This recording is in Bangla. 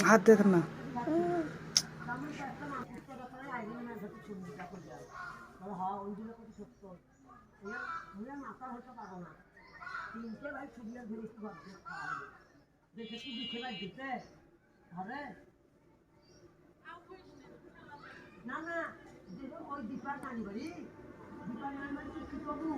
হাত দেখ না। না না ওই দীপার নানি বাড়ি দীপার নানি বাড়ি কি বাবু